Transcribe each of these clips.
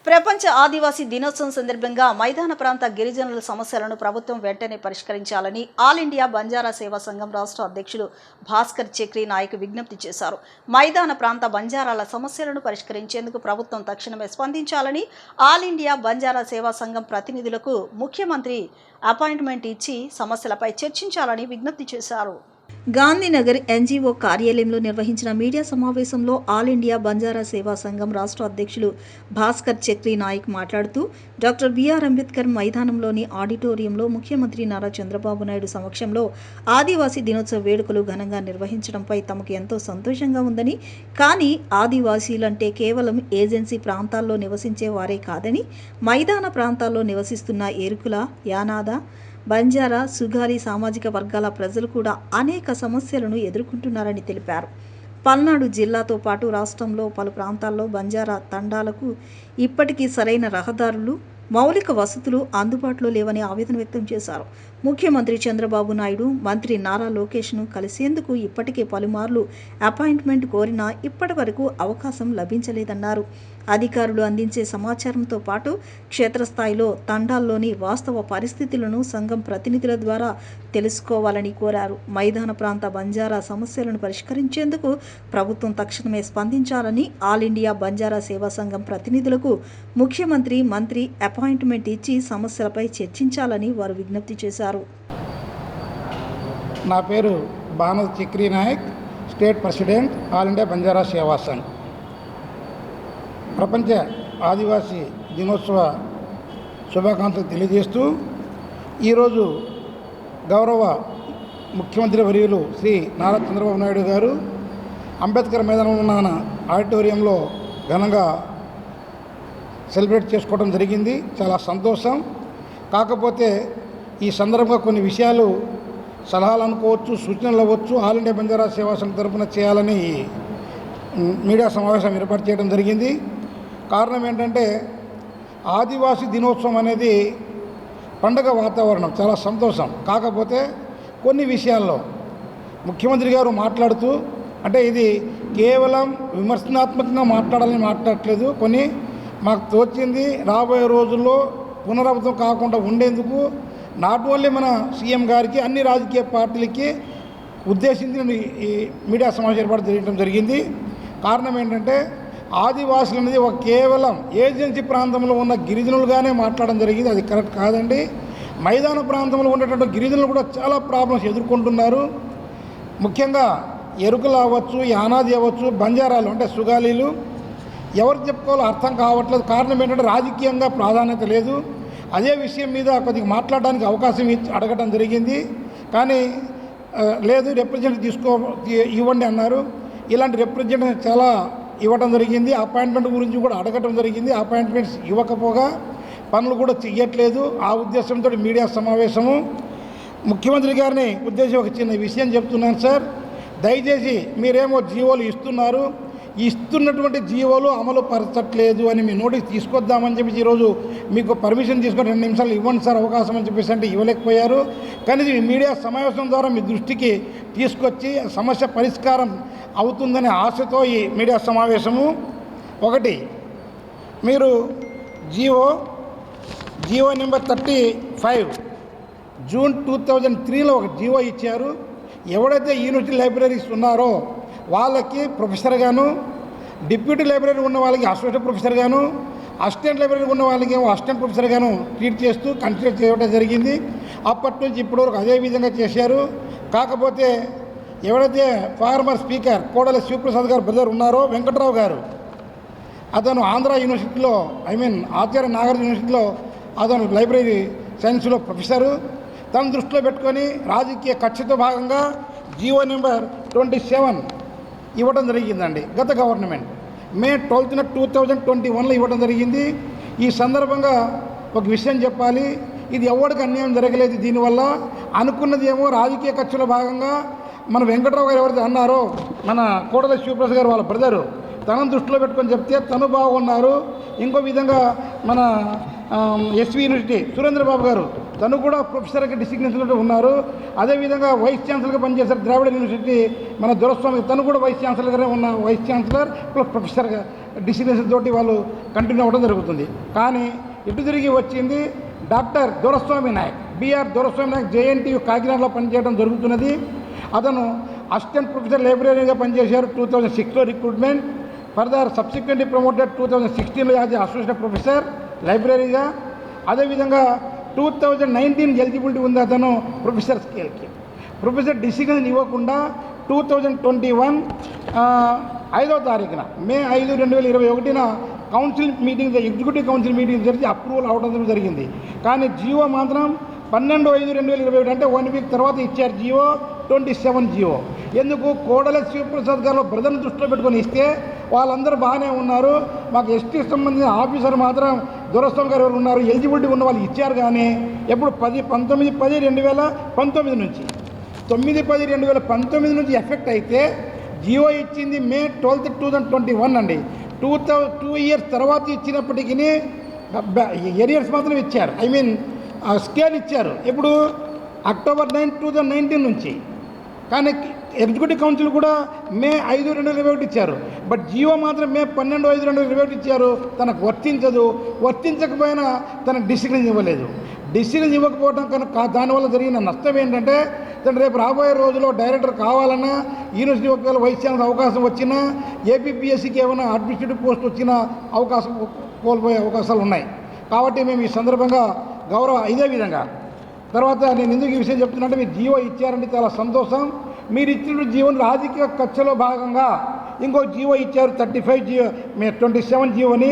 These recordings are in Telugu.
ప్రపంచ ఆదివాసీ దినోత్సవం సందర్భంగా మైదాన ప్రాంత గిరిజనుల సమస్యలను ప్రభుత్వం వెంటనే పరిష్కరించాలని ఆల్ ఇండియా బంజారా సేవా సంఘం రాష్ట్ర అధ్యక్షుడు భాస్కర్ చక్రి నాయక్ విజ్ఞప్తి చేశారు. మైదాన ప్రాంత బంజారాల సమస్యలను పరిష్కరించేందుకు ప్రభుత్వం తక్షణమే స్పందించాలని ఆల్ ఇండియా బంజారా సేవా సంఘం ప్రతినిధులకు ముఖ్యమంత్రి అపాయింట్మెంట్ ఇచ్చి సమస్యలపై చర్చించాలని విజ్ఞప్తి చేశారు. గాంధీనగర్ ఎన్జీఓ కార్యాలయంలో నిర్వహించిన మీడియా సమావేశంలో ఆల్ ఇండియా బంజారా సేవా సంఘం రాష్ట్ర అధ్యక్షులు భాస్కర్ చక్రి నాయక్ మాట్లాడుతూ డాక్టర్ బిఆర్ అంబేద్కర్ మైదానంలోని ఆడిటోరియంలో ముఖ్యమంత్రి నారా చంద్రబాబు నాయుడు సమక్షంలో ఆదివాసీ దినోత్సవ వేడుకలు ఘనంగా నిర్వహించడంపై తమకు ఎంతో సంతోషంగా ఉందని, కానీ ఆదివాసీలంటే కేవలం ఏజెన్సీ ప్రాంతాల్లో నివసించే వారే కాదని, మైదాన ప్రాంతాల్లో నివసిస్తున్న ఎరుకుల, యానాద, బంజారా, సుగాలి సామాజిక వర్గాల ప్రజలు కూడా అనేక సమస్యలను ఎదుర్కొంటున్నారని తెలిపారు. పల్నాడు జిల్లాతో పాటు రాష్ట్రంలో పలు ప్రాంతాల్లో బంజారా తండాలకు ఇప్పటికీ సరైన రహదారులు, మౌలిక వసతులు అందుబాటులో లేవని ఆవేదన వ్యక్తం చేశారు. ముఖ్యమంత్రి చంద్రబాబు నాయుడు, మంత్రి నారా లోకేష్ను కలిసేందుకు ఇప్పటికే పలుమార్లు అపాయింట్మెంట్ కోరినా ఇప్పటి వరకు అవకాశం లభించలేదన్నారు. అధికారులు అందించే సమాచారంతో పాటు క్షేత్రస్థాయిలో తండాల్లోని వాస్తవ పరిస్థితులను సంఘం ప్రతినిధుల ద్వారా తెలుసుకోవాలని కోరారు. మైదాన ప్రాంత బంజారా సమస్యలను పరిష్కరించేందుకు ప్రభుత్వం తక్షణమే స్పందించాలని ఆల్ ఇండియా బంజారా సేవా సంఘం ప్రతినిధులకు ముఖ్యమంత్రి, మంత్రి అపాయింట్మెంట్ ఇచ్చి సమస్యలపై చర్చించాలని వారు విజ్ఞప్తి చేశారు. నా పేరు Bhaskar Chakri Nayak, state president, all India Banjara Seva Sangh. ప్రపంచ ఆదివాసీ దినోత్సవ శుభాకాంక్షలు తెలియజేస్తూ ఈరోజు గౌరవ ముఖ్యమంత్రి వర్యులు శ్రీ నారా చంద్రబాబు నాయుడు గారు అంబేద్కర్ మైదానంలో ఉన్న ఆడిటోరియంలో ఘనంగా సెలబ్రేట్ చేసుకోవడం జరిగింది. చాలా సంతోషం. కాకపోతే ఈ సందర్భంగా కొన్ని విషయాలు సలహాలు అనుకోవచ్చు, సూచనలు అవ్వచ్చు, ఆల్ ఇండియా బంజారా సేవా సంఘం తరఫున చేయాలని మీడియా సమావేశం ఏర్పాటు చేయడం జరిగింది. కారణం ఏంటంటే ఆదివాసీ దినోత్సవం అనేది పండగ వాతావరణం, చాలా సంతోషం. కాకపోతే కొన్ని విషయాల్లో ముఖ్యమంత్రి గారు మాట్లాడుతూ, అంటే ఇది కేవలం విమర్శనాత్మకంగా మాట్లాడాలని మాట్లాడట్లేదు, కొన్ని మాకు తోచింది రాబోయే రోజుల్లో పునరావృతం కాకుండా ఉండేందుకు నాట్ ఓన్లీ మన సీఎం గారికి, అన్ని రాజకీయ పార్టీలకి ఉద్దేశించి ఈ మీడియా సమావేశం ఏర్పాటు చేయడం జరిగింది. కారణం ఏంటంటే ఆదివాసులు అనేది ఒక కేవలం ఏజెన్సీ ప్రాంతంలో ఉన్న గిరిజనులుగానే మాట్లాడడం జరిగింది. అది కరెక్ట్ కాదండి. మైదాన ప్రాంతంలో ఉండేటువంటి గిరిజనులు కూడా చాలా ప్రాబ్లమ్స్ ఎదుర్కొంటున్నారు. ముఖ్యంగా ఎరుకలు అవ్వచ్చు, యానాది అవ్వచ్చు, బంజారాలు అంటే సుగాలీలు, ఎవరికి చెప్పుకోవాలో అర్థం కావట్లేదు. కారణం ఏంటంటే రాజకీయంగా ప్రాధాన్యత లేదు. అదే విషయం మీద కొద్దిగా మాట్లాడడానికి అవకాశం అడగటం జరిగింది. కానీ లేదు, రిప్రజెంటేటివ్ ఇవ్వండి అన్నారు. ఇలాంటి రిప్రజెంటేటివ్ చాలా ఇవ్వడం జరిగింది. అపాయింట్మెంట్ గురించి కూడా అడగటం జరిగింది. అపాయింట్మెంట్స్ ఇవ్వకపోగా పనులు కూడా చెయ్యట్లేదు. ఆ ఉద్దేశంతో మీడియా సమావేశము. ముఖ్యమంత్రి గారిని ఉద్దేశం ఒక చిన్న విషయం చెప్తున్నాను సార్. దయచేసి మీరేమో జీవోలు ఇస్తున్నారు, ఇస్తున్నటువంటి జీవోలు అమలు పరచట్లేదు అని మీ నోటీస్ తీసుకొద్దామని చెప్పేసి ఈరోజు మీకు పర్మిషన్ తీసుకొని 2 నిమిషాలు ఇవ్వండి సార్ అవకాశం అని చెప్పేసి అంటే ఇవ్వలేకపోయారు. కానీ ఈ మీడియా సమావేశం ద్వారా మీ దృష్టికి తీసుకొచ్చి సమస్య పరిష్కారం అవుతుందనే ఆశతో ఈ మీడియా సమావేశము. ఒకటి, మీరు జియో నెంబర్ 35 జూన్ 2003లో ఒక జియో ఇచ్చారు. ఎవడైతే యూనివర్సిటీ లైబ్రరీస్ ఉన్నారో వాళ్ళకి ప్రొఫెసర్ గాను, డిప్యూటీ లైబ్రరీ ఉన్న వాళ్ళకి అసోసియేట్ ప్రొఫెసర్ గాను, అసిస్టెంట్ లైబ్రరీ ఉన్న వాళ్ళకి ఏమో అసిస్టెంట్ ప్రొఫెసర్ గాను ట్రీట్ చేస్తూ కన్సిడర్ చేయడం జరిగింది. అప్పటి నుంచి ఇప్పటివరకు అదే విధంగా చేశారు. కాకపోతే ఎవరైతే ఫార్మర్ స్పీకర్ కోడల శివప్రసాద్ గారు బ్రదర్ ఉన్నారో వెంకట్రావు గారు, అతను ఆంధ్ర యూనివర్సిటీలో ఆచార్య నాగార్జున యూనివర్సిటీలో అతను లైబ్రరీ సైన్స్లో ప్రొఫెసరు. తన దృష్టిలో పెట్టుకొని రాజకీయ కక్షతో భాగంగా జియో నెంబర్ 27 ఇవ్వడం జరిగిందండి. గత గవర్నమెంట్ మే 12న 2021లో ఇవ్వడం జరిగింది. ఈ సందర్భంగా ఒక విషయం చెప్పాలి, ఇది ఎవరికి అన్యాయం జరగలేదు. దీనివల్ల అనుకున్నది ఏమో రాజకీయ కక్షలో భాగంగా మన వెంకట్రావు గారు ఎవరైతే అన్నారో, మన కోడల శివప్రసాద్ గారు వాళ్ళ బ్రదరు, తనను దృష్టిలో పెట్టుకొని చెప్తే తను బాగున్నారు. ఇంకో విధంగా మన ఎస్వి యూనివర్సిటీ సురేంద్రబాబు గారు తను కూడా ప్రొఫెసర్గా డిసిగ్నేషన్లో ఉన్నారు. అదేవిధంగా వైస్ ఛాన్సలర్గా పనిచేశారు ద్రావిడ యూనివర్సిటీ మన దొరస్వామి, తను కూడా వైస్ ఛాన్సలర్గానే ఉన్న వైస్ ఛాన్సలర్ ప్లస్ ప్రొఫెసర్గా డిసిగ్నేషన్ తోటి వాళ్ళు కంటిన్యూ అవ్వడం జరుగుతుంది. కానీ ఇటు తిరిగి వచ్చింది doctor Doraswamy Naik, BR Doraswamy Naik JNTU కాకినాడలో పనిచేయడం జరుగుతున్నది. అతను అసిస్టెంట్ ప్రొఫెసర్ లైబ్రరీగా పనిచేశారు 2006లో రిక్రూట్మెంట్. ఫర్దర్ సబ్సిక్వెంట్లీ ప్రమోటెడ్ 2016లో యాజ్ అసోసియేట్ ప్రొఫెసర్ లైబ్రరీగా. అదేవిధంగా 2019 ఎలిజిబిలిటీ ఉంది అతను ప్రొఫెసర్ స్కేల్కి. ప్రొఫెసర్ డిసిగ్నేషన్ ఇవ్వకుండా 2021 5వ తారీఖున మే 5, 2021 council meeting, executive council meeting జరిగి అప్రూవల్ అవడం జరిగింది. కానీ జియో మాత్రం 12/5/2021 అంటే 1 వీక్ తర్వాత ఇచ్చారు జియో 27 జియో. ఎందుకు? కోడల శివప్రసాద్ గారు బ్రదర్ని దృష్టిలో పెట్టుకొని ఇస్తే వాళ్ళందరూ బాగానే ఉన్నారు, మాకు ఎస్టీకి సంబంధించిన ఆఫీసర్ మాత్రం దొరస్వామి గారు ఉన్నారు, ఎలిజిబిలిటీ ఉన్న వాళ్ళు ఇచ్చారు. కానీ ఎప్పుడు 19/10/2019 నుంచి 9/10/2019 నుంచి ఎఫెక్ట్ అయితే జియో ఇచ్చింది మే 12, 2021 అండి. 2 ఇయర్స్ తర్వాత ఇచ్చినప్పటికీ ఎరియర్స్ మాత్రం ఇచ్చారు, ఐ మీన్ స్కేల్ ఇచ్చారు. ఇప్పుడు అక్టోబర్ 9, 2019 నుంచి. కానీ ఎగ్జిక్యూటివ్ కౌన్సిల్ కూడా మే 5, 2021 ఇచ్చారు. బట్ జియో మాత్రం మే 12, 5, 2021 ఇచ్చారు. తనకు వర్తించదు. వర్తించకపోయినా తనకు డిసిగ్నేషన్ ఇవ్వలేదు. డిసిగ్నేషన్ ఇవ్వకపోవడం కనుక దానివల్ల జరిగిన నష్టం ఏంటంటే తను రేపు రాబోయే రోజుల్లో డైరెక్టర్ కావాలన్నా, యూనివర్సిటీ ఒకవేళ వైస్ ఛాన్సలర్ అవకాశం వచ్చినా, ఏపీపీఎస్సీకి ఏమైనా అడ్మినిస్ట్రేటివ్ పోస్ట్ వచ్చినా అవకాశం కోల్పోయే అవకాశాలు ఉన్నాయి. కాబట్టి మేము ఈ సందర్భంగా ఇదే విధంగా తర్వాత నేను ఎందుకు ఈ విషయం చెప్తున్నా, మీరు జియో ఇచ్చారంటే చాలా సంతోషం. మీరు ఇచ్చిన జియోని రాజకీయ ఖర్చులో భాగంగా ఇంకో జియో ఇచ్చారు 35 జియో, 27 జియోని.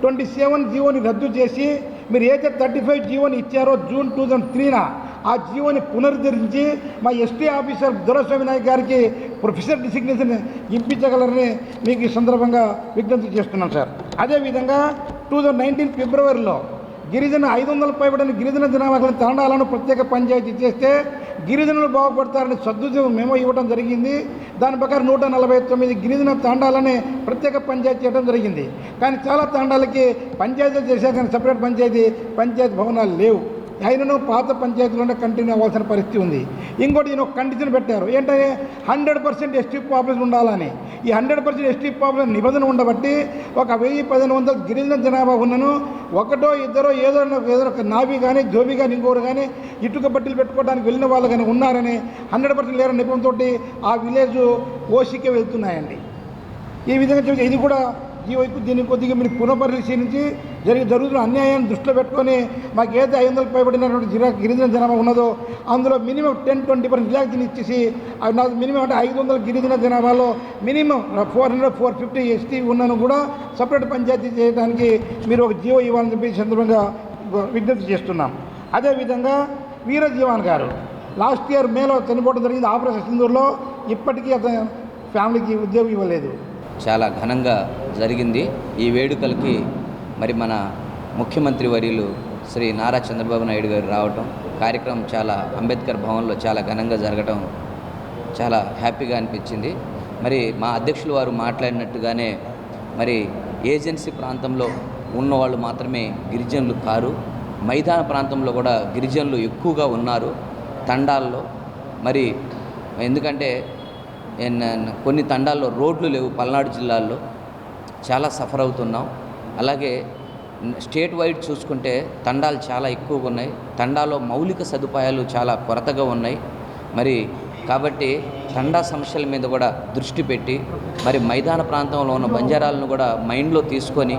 27 జియోని రద్దు చేసి మీరు ఏదైతే 35 జియోని ఇచ్చారో జూన్ 2003 ఆ జియోని పునరుద్ధరించి మా ఎస్టీ ఆఫీసర్ దొరస్వామి నాయక్ గారికి ప్రొఫెసర్ డిసిగ్నేషన్ ఇప్పించగలరని మీకు ఈ సందర్భంగా విజ్ఞప్తి చేస్తున్నాం సార్. అదేవిధంగా 2019 ఫిబ్రవరిలో గిరిజన 500 పైబడిన గిరిజన జనాభాలను తాండాలను ప్రత్యేక పంచాయతీ చేస్తే గిరిజనులు బాగుపడతారని సద్దుద్దేశం మేము ఇవ్వడం జరిగింది. దాని ప్రకారం 149 గిరిజన తాండాలని ప్రత్యేక పంచాయతీ చేయడం జరిగింది. కానీ చాలా తాండాలకి పంచాయతీలు చేశారు, కానీ సపరేట్ పంచాయతీ భవనాలు లేవు. అయినను పాత పంచాయతీలోనే కంటిన్యూ అవ్వాల్సిన పరిస్థితి ఉంది. ఇంకోటి ఈయన ఒక కండిషన్ పెట్టారు, ఏంటంటే 100% ఎస్టీ పాపులేషన్ ఉండాలని. ఈ 100% ఎస్టీ పాపులేషన్ నిబంధన ఉండబట్టి ఒక 1000-1500 గిరిజన జనాభా ఉన్నను, ఒకటో ఇద్దరో ఏదో ఒక నావి కానీ జోబీ కానీ ఇంకోరు కానీ ఇటుక బట్టలు పెట్టుకోవడానికి వెళ్ళిన వాళ్ళు కానీ ఉన్నారని 100% లేరని నిపుణంతో ఆ విలేజ్ ఓసీకే వెళ్తున్నాయండి. ఈ విధంగా చూసి ఇది కూడా దీన్ని కొద్దిగా మీరు పునఃపరిశీలించి జరుగుతున్న అన్యాయాన్ని దృష్టిలో పెట్టుకొని మాకు ఏదైతే 500 పైబడినటువంటి గిరిజన జనాభా ఉన్నదో అందులో మినిమం 10-20% రిలాక్సేషన్ ఇచ్చేసి నాకు మినిమం అంటే 500 గిరిజన జనాభాలో మినిమం 400-450 ఎస్టీ ఉన్నను కూడా సపరేట్ పంచాయతీ చేయడానికి మీరు ఒక జియో ఇవ్వాలని చెప్పి సందర్భంగా విజ్ఞప్తి చేస్తున్నాం. అదేవిధంగా వీరజీవాన్ గారు లాస్ట్ ఇయర్ మేలో చనిపోవడం జరిగింది ఆపరేషన్ సింధూర్లో. ఇప్పటికీ అతని ఫ్యామిలీకి ఉద్యోగం ఇవ్వలేదు. చాలా ఘనంగా జరిగింది ఈ వేడుకలకి. మరి మన ముఖ్యమంత్రి వర్యులు శ్రీ నారా చంద్రబాబు నాయుడు గారు రావటం, కార్యక్రమం చాలా అంబేద్కర్ భవన్లో చాలా ఘనంగా జరగటం చాలా హ్యాపీగా అనిపించింది. మరి మా అధ్యక్షులు వారు మాట్లాడినట్టుగానే మరి ఏజెన్సీ ప్రాంతంలో ఉన్నవాళ్ళు మాత్రమే గిరిజనులు కారు, మైదాన ప్రాంతంలో కూడా గిరిజనులు ఎక్కువగా ఉన్నారు తండాల్లో. మరి ఎందుకంటే కొన్ని తండాల్లో రోడ్లు లేవు, పల్నాడు జిల్లాల్లో చాలా సఫర్ అవుతున్నాం. అలాగే స్టేట్ వైడ్ చూసుకుంటే తండాలు చాలా ఎక్కువగా ఉన్నాయి, తండాలో మౌలిక సదుపాయాలు చాలా కొరతగా ఉన్నాయి. మరి కాబట్టి తండా సమస్యల మీద కూడా దృష్టి పెట్టి మరి మైదాన ప్రాంతంలో ఉన్న బంజారాలను కూడా మైండ్లో తీసుకొని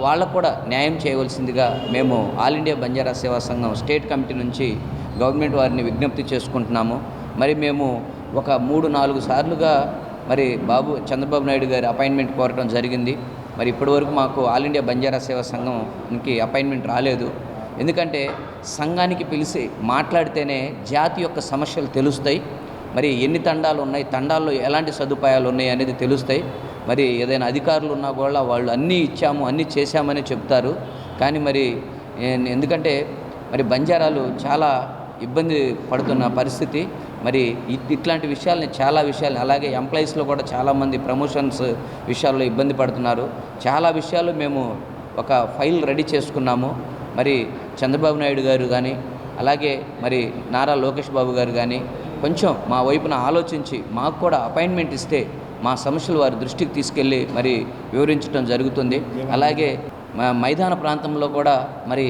వాళ్ళకు కూడా న్యాయం చేయవలసిందిగా మేము ఆల్ ఇండియా బంజారా సేవా సంఘం స్టేట్ కమిటీ నుంచి గవర్నమెంట్ వారిని విజ్ఞప్తి చేసుకుంటున్నాము. మరి మేము ఒక 3-4 సార్లుగా మరి చంద్రబాబు నాయుడు గారి అపాయింట్మెంట్ కోరటం జరిగింది. మరి ఇప్పటివరకు మాకు ఆల్ ఇండియా బంజారా సేవా సంఘంకి అపాయింట్మెంట్ రాలేదు. ఎందుకంటే సంఘానికి పిలిచి మాట్లాడితేనే జాతి యొక్క సమస్యలు తెలుస్తాయి, మరి ఎన్ని తండాలు ఉన్నాయి, తండాల్లో ఎలాంటి సదుపాయాలు ఉన్నాయి అనేది తెలుస్తాయి. మరి ఏదైనా అధికారులు ఉన్నా కూడా వాళ్ళు అన్నీ ఇచ్చాము అన్నీ చేశామని చెప్తారు. కానీ మరి ఎందుకంటే మరి బంజారాలు చాలా ఇబ్బంది పడుతున్న పరిస్థితి. మరి ఇట్లాంటి చాలా విషయాలు అలాగే ఎంప్లాయీస్లో కూడా చాలామంది ప్రమోషన్స్ విషయాల్లో ఇబ్బంది పడుతున్నారు. చాలా విషయాలు మేము ఒక ఫైల్ రెడీ చేసుకున్నాము. మరి చంద్రబాబు నాయుడు గారు కానీ అలాగే మరి నారా లోకేష్ బాబు గారు కానీ కొంచెం మా వైపున ఆలోచించి మాకు కూడా అపాయింట్మెంట్ ఇస్తే మా సమస్యలు వారి దృష్టికి తీసుకెళ్ళి మరి వివరించడం జరుగుతుంది. అలాగే మైదాన ప్రాంతంలో కూడా మరి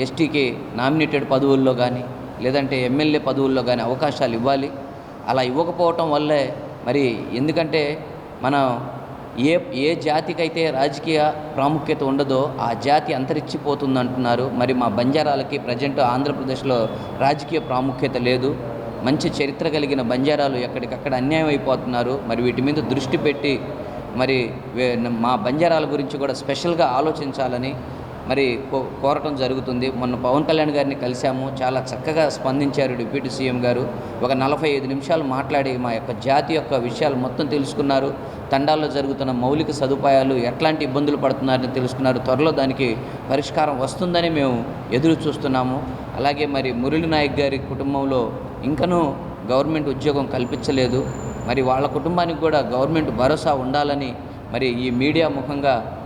ఎస్టీకి నామినేటెడ్ పదవుల్లో కానీ లేదంటే ఎమ్మెల్యే పదవుల్లో కానీ అవకాశాలు ఇవ్వాలి. అలా ఇవ్వకపోవటం వల్లే మరి ఎందుకంటే మనం ఏ జాతికైతే రాజకీయ ప్రాముఖ్యత ఉండదో ఆ జాతి అంతరించిపోతుంది అంటున్నారు. మరి మా బంజారాలకి ప్రజెంట్ ఆంధ్రప్రదేశ్లో రాజకీయ ప్రాముఖ్యత లేదు. మంచి చరిత్ర కలిగిన బంజారాలు ఎక్కడికక్కడ అన్యాయం అయిపోతున్నారు. మరి వీటి మీద దృష్టి పెట్టి మరి మా బంజారాల గురించి కూడా స్పెషల్గా ఆలోచించాలని మరి కోరటం జరుగుతుంది. మొన్న పవన్ కళ్యాణ్ గారిని కలిశాము, చాలా చక్కగా స్పందించారు డిప్యూటీ సీఎం గారు. ఒక 45 నిమిషాలు మాట్లాడి మా యొక్క జాతి యొక్క విషయాలు మొత్తం తెలుసుకున్నారు. తండాల్లో జరుగుతున్న మౌలిక సదుపాయాలు ఎట్లాంటి ఇబ్బందులు పడుతున్నారని తెలుసుకున్నారు. త్వరలో దానికి పరిష్కారం వస్తుందని మేము ఎదురు చూస్తున్నాము. అలాగే మరి మురళీ నాయక్ గారి కుటుంబంలో ఇంకనూ గవర్నమెంట్ ఉద్యోగం కల్పించలేదు. మరి వాళ్ళ కుటుంబానికి కూడా గవర్నమెంట్ భరోసా ఉండాలని మరి ఈ మీడియా ముఖంగా